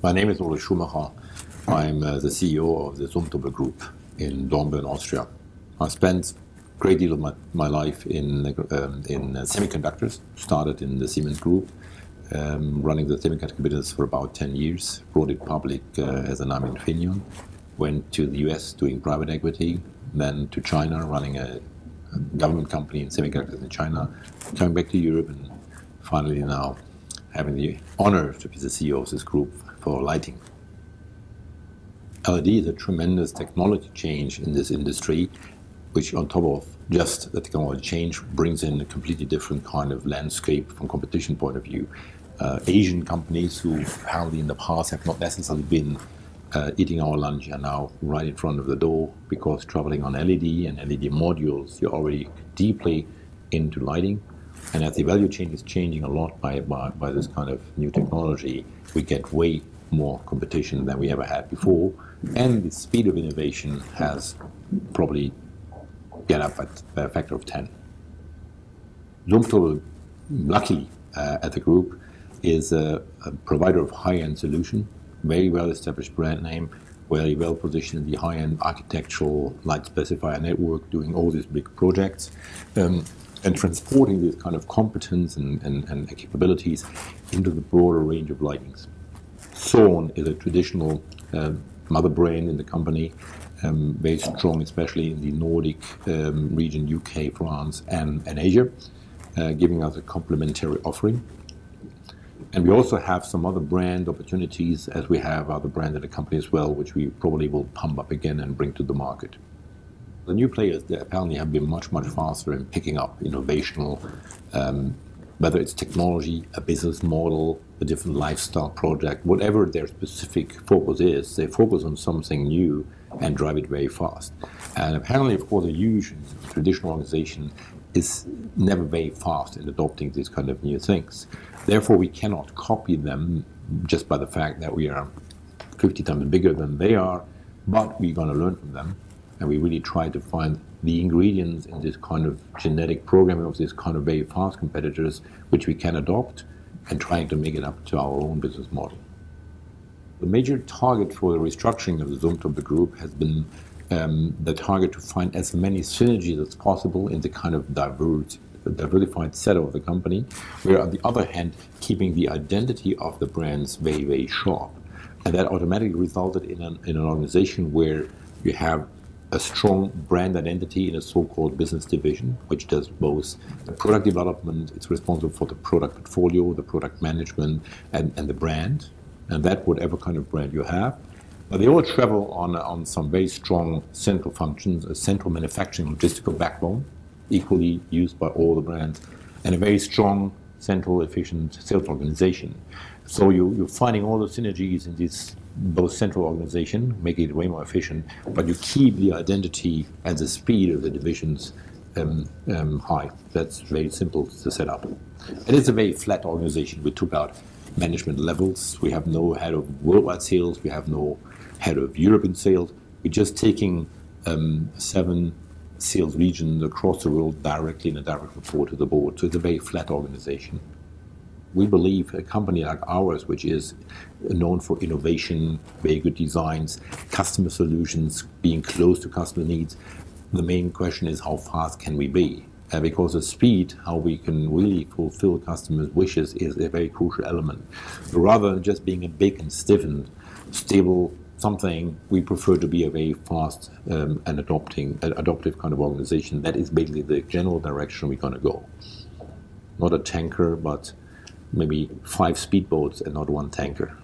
My name is Ulrich Schumacher. I'm the CEO of the Zumtobel Group in Dornbirn, Austria. I spent a great deal of my life in semiconductors. Started in the Siemens Group, running the semiconductor business for about 10 years. Brought it public as an Arm Infineon. Went to the US doing private equity. Then to China, running a government company in semiconductors in China. Coming back to Europe, and finally now having the honor to be the CEO of this group for lighting. LED is a tremendous technology change in this industry, which on top of just the technology change brings in a completely different kind of landscape from competition point of view. Asian companies who apparently in the past have not necessarily been eating our lunch are now right in front of the door, because traveling on LED and LED modules, you're already deeply into lighting. And as the value chain is changing a lot by this kind of new technology, we get way more competition than we ever had before. And the speed of innovation has probably get up at a factor of 10. Zumtobel, luckily at the group, is a provider of high-end solution, very well-established brand name, very well positioned in the high-end architectural light specifier network, doing all these big projects. And transporting this kind of competence and capabilities into the broader range of lightings. Thorn is a traditional mother brand in the company, very strong, especially in the Nordic region, UK, France, and Asia, giving us a complementary offering. And we also have some other brand opportunities, as we have other brands in the company as well, which we probably will pump up again and bring to the market. The new players, they apparently have been much faster in picking up innovational, whether it's technology, a business model, a different lifestyle project, whatever their specific focus is, they focus on something new and drive it very fast. And apparently, of course, a huge traditional organization is never very fast in adopting these kind of new things. Therefore, we cannot copy them just by the fact that we are 50 times bigger than they are, but we're going to learn from them. And we really try to find the ingredients in this kind of genetic programming of this kind of very fast competitors, which we can adopt, and trying to make it up to our own business model. The major target for the restructuring of the Zumtobel Group has been the target to find as many synergies as possible in the kind of diversified setup of the company, where on the other hand, keeping the identity of the brands very sharp. And that automatically resulted in an organization where you have a strong brand identity in a so-called business division, which does both the product development, it's responsible for the product portfolio, the product management, and the brand, and that whatever kind of brand you have. But they all travel on some very strong central functions, a central manufacturing logistical backbone, equally used by all the brands, and a very strong central efficient sales organization. So you're finding all the synergies in this both central organization, making it way more efficient, but you keep the identity and the speed of the divisions high. That's very simple to set up. And it's a very flat organization. We took out management levels. We have no head of worldwide sales. We have no head of European sales. We're just taking 7 sales regions across the world directly in a direct report to the board. So it's a very flat organization. We believe a company like ours, which is known for innovation, very good designs, customer solutions, being close to customer needs, the main question is how fast can we be? Because the speed, how we can really fulfill customers' wishes, is a very crucial element. So rather than just being a big and stiffened, stable something, we prefer to be a very fast and adoptive kind of organization. That is basically the general direction we're going to go. Not a tanker, but maybe 5 speedboats and not 1 tanker.